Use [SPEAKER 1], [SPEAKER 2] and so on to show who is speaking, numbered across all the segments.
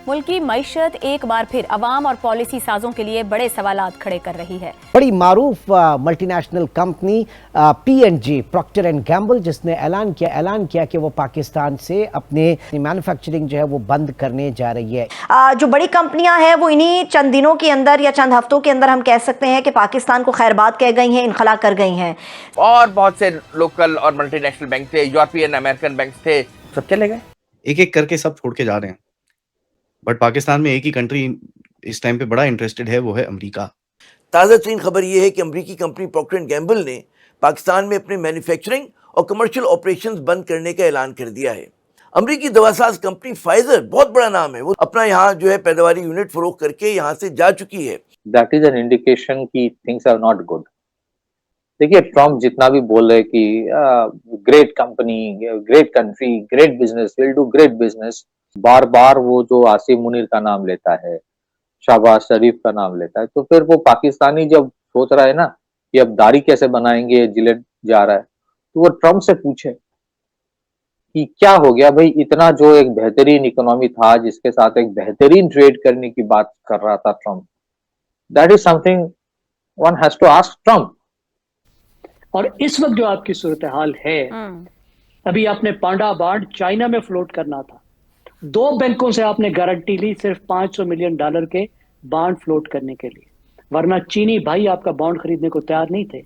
[SPEAKER 1] मुल्क की मईशत एक बार फिर अवाम और पॉलिसी साजों के लिए बड़े सवालात खड़े कर रही है।
[SPEAKER 2] बड़ी मारूफ multinational company P&G Procter and Gamble, जिसने ऐलान किया कि वो पाकिस्तान से अपने मैन्युफैक्चरिंग जो है वो बंद करने जा रही है।
[SPEAKER 3] जो बड़ी कंपनियां हैं वो इन्हीं चंद दिनों के अंदर या चंद हफ्तों के अंदर हम कह सकते हैं कि पाकिस्तान को खैरबाद कह गई हैं, इनखला कर गई हैं।
[SPEAKER 4] और बहुत से लोकल और मल्टीनेशनल बैंक थे, यूरोपियन अमेरिकन बैंक थे, सब चले गए।
[SPEAKER 5] एक एक करके सब छोड़ के जा रहे हैं। बट पाकिस्तान में एक ही कंट्री इस टाइम पे बड़ा इंटरेस्टेड है, वो है अमेरिका।
[SPEAKER 6] ताज़ा तरीन खबर ये है कि अमेरिकी कंपनी प्रॉक्टर एंड गैम्बल ने पाकिस्तान में अपने मैन्युफैक्चरिंग और कमर्शियल ऑपरेशंस बंद करने का ऐलान कर दिया है। अमेरिकी दवासाज कंपनी फाइजर, बहुत बड़ा नाम है, वो अपना यहाँ जो है पैदावारी यूनिट फरोख्त करके यहाँ से जा चुकी है।
[SPEAKER 7] दैट इज एन इंडिकेशन कि थिंग्स आर नॉट गुड। देखिए, ट्रम्प जितना भी बोल रहे कि great company, great country, great business, will do great business, बार बार वो जो आसिम मुनीर का नाम लेता है, शहबाज शरीफ का नाम लेता है, तो फिर वो पाकिस्तानी जब सोच रहा है ना कि अब दाढ़ी कैसे बनाएंगे, जिलेट जा रहा है, तो वो ट्रम्प से पूछे कि क्या हो गया भाई, इतना जो एक बेहतरीन इकोनॉमी था जिसके साथ एक बेहतरीन ट्रेड करने की बात कर रहा था Trump, that is something one has to ask Trump.
[SPEAKER 8] और इस वक्त जो आपकी सूरत हाल है, अभी आपने पांडा बांड चाइना में फ्लोट करना था, 2 बैंकों से आपने गारंटी ली सिर्फ $500 मिलियन के बॉन्ड फ्लोट करने के लिए, वरना चीनी भाई आपका बॉन्ड खरीदने को तैयार नहीं थे।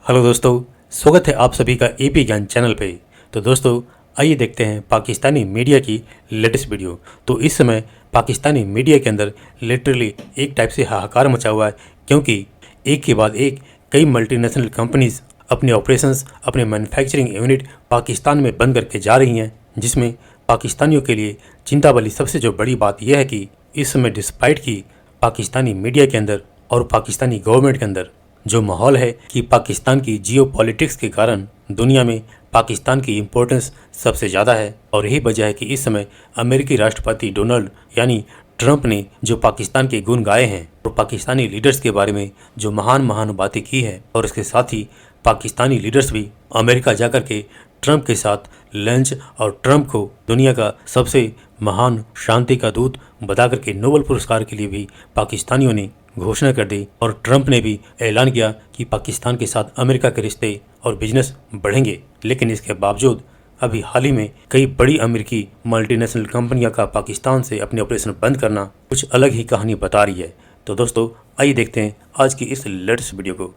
[SPEAKER 9] हेलो दोस्तों, स्वागत है आप सभी का एपी ज्ञान चैनल पे। तो दोस्तों, आइए देखते हैं पाकिस्तानी मीडिया की लेटेस्ट वीडियो। तो इस समय पाकिस्तानी मीडिया के अंदर लिटरली एक टाइप से हाहाकार मचा हुआ है, क्योंकि एक के बाद एक कई मल्टीनेशनल कंपनीज अपने ऑपरेशंस, अपने मैन्युफैक्चरिंग यूनिट पाकिस्तान में बंद करके जा रही हैं, जिसमें पाकिस्तानियों के लिए चिंता वाली सबसे जो बड़ी बात यह है कि इस समय डिस्पाइट की पाकिस्तानी मीडिया के अंदर और पाकिस्तानी गवर्नमेंट के अंदर जो माहौल है कि पाकिस्तान की जियो पॉलिटिक्स के कारण दुनिया में पाकिस्तान की इम्पोर्टेंस सबसे ज़्यादा है। और यही वजह है कि इस समय अमेरिकी राष्ट्रपति डोनाल्ड यानी ट्रंप ने जो पाकिस्तान के गुण गाए हैं और पाकिस्तानी लीडर्स के बारे में जो महान बातें की है, और इसके साथ ही पाकिस्तानी लीडर्स भी अमेरिका जाकर के ट्रंप के साथ लंच और ट्रंप को दुनिया का सबसे महान शांति का दूत बता करके नोबेल पुरस्कार के लिए भी पाकिस्तानियों ने घोषणा कर दी। और ट्रंप ने भी ऐलान किया कि पाकिस्तान के साथ अमेरिका के रिश्ते और बिजनेस बढ़ेंगे। लेकिन इसके बावजूद अभी हाल ही में कई बड़ी अमेरिकी मल्टीनेशनल कंपनियों का पाकिस्तान से अपने ऑपरेशन बंद करना कुछ अलग ही कहानी बता रही है। तो दोस्तों, आइए देखते हैं आज की इस लेटेस्ट वीडियो को।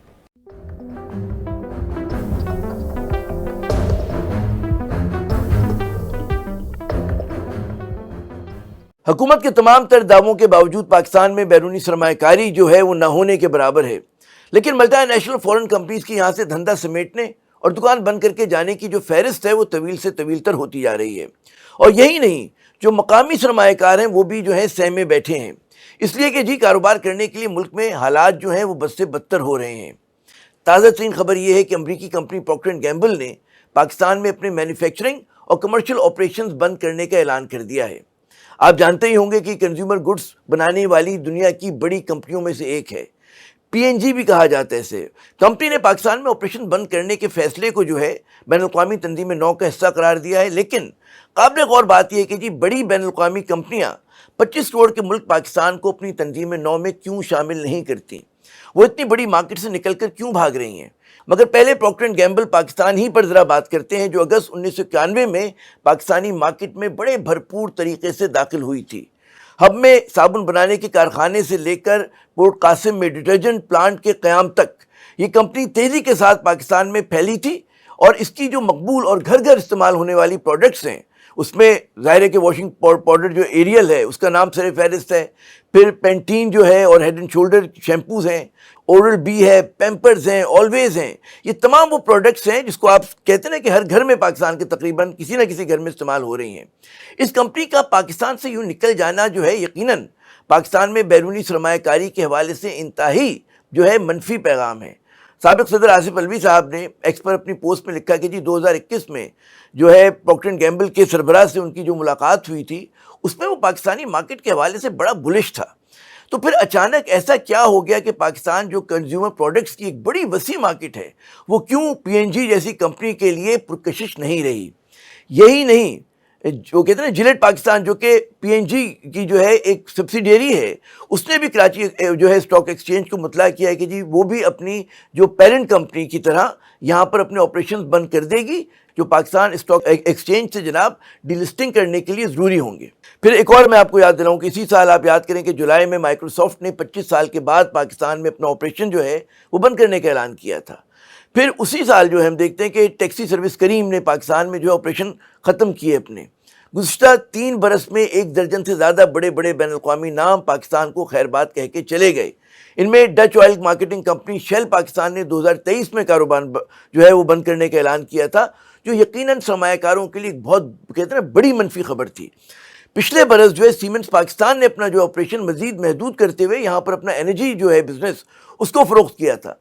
[SPEAKER 6] हुकूमत के तमाम तर दावों के बावजूद पाकिस्तान में बैरूनी सरमायाकारी जो है वो न होने के बराबर है। लेकिन मल्टीनेशनल फॉरेन कंपनीज की यहाँ से धंधा समेटने और दुकान बंद करके जाने की जो फहरिस्त है वो तवील से तवील तर होती जा रही है। और यही नहीं, जो मकामी सरमायाकार हैं वो भी जो है सहमे बैठे हैं, इसलिए कि जी कारोबार करने के लिए मुल्क में हालात जो हैं वो बद से बदतर हो रहे हैं। ताज़ा तरीन खबर ये है कि अमरीकी कंपनी प्रॉक्टर एंड गैम्बल ने पाकिस्तान में अपने मैन्युफैक्चरिंग और कमर्शियल ऑपरेशंस बंद करने का ऐलान कर दिया है। आप जानते ही होंगे कि कंज्यूमर गुड्स बनाने वाली दुनिया की बड़ी कंपनियों में से एक है, P&G भी कहा जाता है इसे। कंपनी ने पाकिस्तान में ऑपरेशन बंद करने के फैसले को जो है बैनुल-अक़वामी तंजीम 9 का हिस्सा करार दिया है। लेकिन काबिल गौर बात यह है कि जी बड़ी बैनुल-अक़वामी कंपनियां 25 करोड़ के मुल्क पाकिस्तान को अपनी तंजीम 9 में क्यों शामिल नहीं करती, वो इतनी बड़ी मार्केट से निकलकर क्यों भाग रही हैं। मगर पहले प्रॉक्टर एंड गैम्बल पाकिस्तान ही पर ज़रा बात करते हैं, जो अगस्त 1991 में पाकिस्तानी मार्केट में बड़े भरपूर तरीके से दाखिल हुई थी। हब में साबुन बनाने के कारखाने से लेकर पोर्ट कासिम में डिटर्जेंट प्लांट के क़याम तक ये कंपनी तेज़ी के साथ पाकिस्तान में फैली थी। और इसकी जो मकबूल और घर घर इस्तेमाल होने वाली प्रोडक्ट्स हैं, उसमें ज़ाहिर है कि वॉशिंग पाउडर जो एरियल है उसका नाम सर फहरिस्त है, फिर पेंटीन जो है और हेड एंड शोल्डर शैम्पूज़ हैं, ओरल बी है, पैम्पर्स हैं, ऑलवेज हैं। ये तमाम वो प्रोडक्ट्स हैं जिसको आप कहते हैं ना कि हर घर में पाकिस्तान के तकरीबन किसी न किसी घर में इस्तेमाल हो रही हैं। इस कंपनी का पाकिस्तान से यूँ निकल जाना जो है यकीनन पाकिस्तान में बैरूनी सरमायाकारी के हवाले से इंतहाई जो है मनफी पैगाम है। साबिक सदर आसिफ अलवी साहब ने एक्स पर अपनी पोस्ट में लिखा कि जी 2021 में जो है प्रॉक्टर एंड गैम्बल के सरबराह से उनकी जो मुलाकात हुई थी उसमें वो पाकिस्तानी मार्केट के हवाले से बड़ा बुलिश था। तो फिर अचानक ऐसा क्या हो गया कि पाकिस्तान जो कंज्यूमर प्रोडक्ट्स की एक बड़ी वसी मार्केट है वो क्यों P&G जैसी कंपनी के लिए पुरकशिश नहीं रही। यही नहीं, جو کہتے ہیں نا جلیٹ پاکستان جو کہ پی این جی کی جو ہے ایک سبسیڈیری ہے، اس نے بھی کراچی جو ہے اسٹاک ایکسچینج کو مطلع کیا ہے کہ جی وہ بھی اپنی جو پیرنٹ کمپنی کی طرح یہاں پر اپنے آپریشنز بند کر دے گی جو پاکستان اسٹاک ایکسچینج سے جناب ڈی لسٹنگ کرنے کے لیے ضروری ہوں گے۔ پھر ایک اور میں آپ کو یاد دلاؤں کہ اسی سال آپ یاد کریں کہ جولائی میں مائیکروسافٹ نے 25 سال کے بعد پاکستان میں اپنا آپریشن جو ہے وہ بند کرنے کا اعلان کیا تھا۔ پھر اسی سال جو ہے ہم دیکھتے ہیں کہ ٹیکسی سروس کریم نے پاکستان میں جو آپریشن ختم کیے اپنے۔ گزشتہ 3 برس میں 1 درجن سے زیادہ بڑے بڑے بین الاقوامی نام پاکستان کو خیر بات کہہ کے چلے گئے۔ ان میں Dutch oil marketing company shall Pakistan نے 2023 میں کاروبار جو ہے وہ بند کرنے کا اعلان کیا تھا، جو یقیناً سرمایہ کاروں کے لیے بہت کہتے ہیں بڑی منفی خبر تھی۔ پچھلے برس جو ہے سیمنز پاکستان نے اپنا جو آپریشن مزید محدود کرتے ہوئے یہاں پر اپنا انرجی جو ہے بزنس اس کو فروخت کیا تھا۔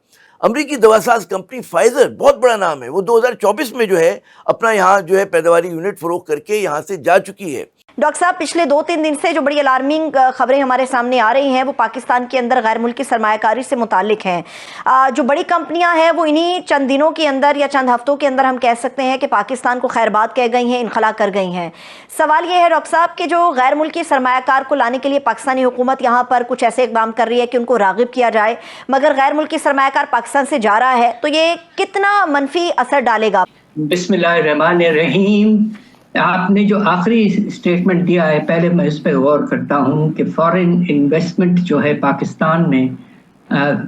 [SPEAKER 6] امریکی دواساز کمپنی فائزر بہت بڑا نام ہے، وہ 2024 میں جو ہے اپنا یہاں جو ہے پیداواری یونٹ فروخت کر کے یہاں سے جا چکی ہے۔
[SPEAKER 3] ڈاکٹر صاحب پچھلے 2-3 دن سے جو بڑی الارمنگ خبریں ہمارے سامنے آ رہی ہیں وہ پاکستان کے اندر غیر ملکی سرمایہ کاری سے متعلق ہیں۔ جو بڑی کمپنیاں ہیں وہ انہی چند دنوں کے اندر یا چند ہفتوں کے اندر ہم کہہ سکتے ہیں کہ پاکستان کو خیر بات کہہ گئی ہیں، انخلا کر گئی ہیں۔ سوال یہ ہے ڈاکٹر صاحب کہ جو غیر ملکی سرمایہ کار کو لانے کے لیے پاکستانی حکومت یہاں پر کچھ ایسے اقدام کر رہی ہے کہ ان کو راغب کیا جائے، مگر غیر ملکی سرمایہ کار پاکستان سے جا رہا ہے، تو یہ کتنا منفی اثر ڈالے گا؟
[SPEAKER 10] بسم اللہ الرحمن الرحیم۔ آپ نے جو آخری اسٹیٹمنٹ دیا ہے، پہلے میں اس پہ غور کرتا ہوں کہ فارن انویسٹمنٹ جو ہے پاکستان میں،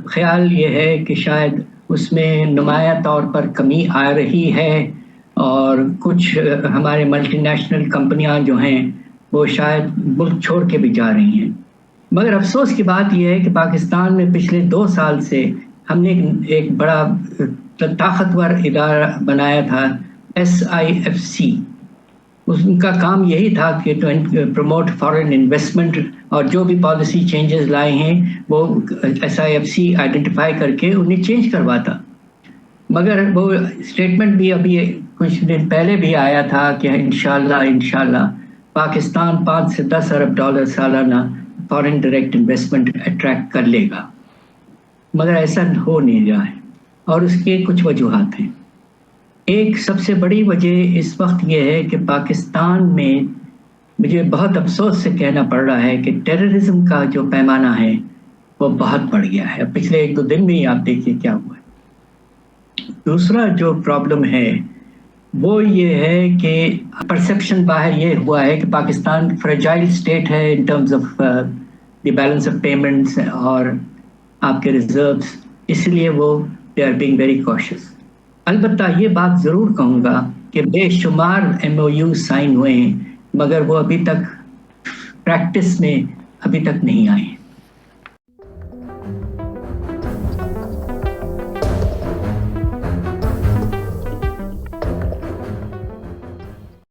[SPEAKER 10] خیال یہ ہے کہ شاید اس میں نمایاں طور پر کمی آ رہی ہے، اور کچھ ہمارے ملٹی نیشنل کمپنیاں جو ہیں وہ شاید ملک چھوڑ کے بھی جا رہی ہیں۔ مگر افسوس کی بات یہ ہے کہ پاکستان میں پچھلے 2 سال سے ہم نے ایک بڑا طاقتور ادارہ بنایا تھا، SIFC۔ ان کا کام یہی تھا کہ پروموٹ فارن انویسٹمنٹ، اور جو بھی پالیسی چینجز لائے ہیں وہ SIFC آئیڈینٹیفائی کر کے انہیں چینج کرواتا۔ مگر وہ اسٹیٹمنٹ بھی ابھی کچھ دن پہلے بھی آیا تھا کہ انشاءاللہ پاکستان 5 سے 10 ارب ڈالر سالانہ فارن ڈائریکٹ انویسٹمنٹ اٹریکٹ کر لے گا، مگر ایسا ہو نہیں رہا ہے، اور اس کے کچھ وجوہات ہیں۔ ایک سب سے بڑی وجہ اس وقت یہ ہے کہ پاکستان میں مجھے بہت افسوس سے کہنا پڑ رہا ہے کہ ٹیررزم کا جو پیمانہ ہے وہ بہت بڑھ گیا ہے۔ پچھلے 1-2 دن میں ہی آپ دیکھیے کیا ہوا ہے۔ دوسرا جو پرابلم ہے وہ یہ ہے کہ پرسیپشن باہر یہ ہوا ہے کہ پاکستان فریجائل اسٹیٹ ہے in terms of the balance of payments اور آپ کے ریزروز، اس لیے وہ دے آر بینگ ویری کوشس۔ البتہ یہ بات ضرور کہوں گا کہ بے شمار MOU سائن ہوئے ہیں، مگر وہ ابھی تک پریکٹس میں ابھی تک نہیں آئے ہیں۔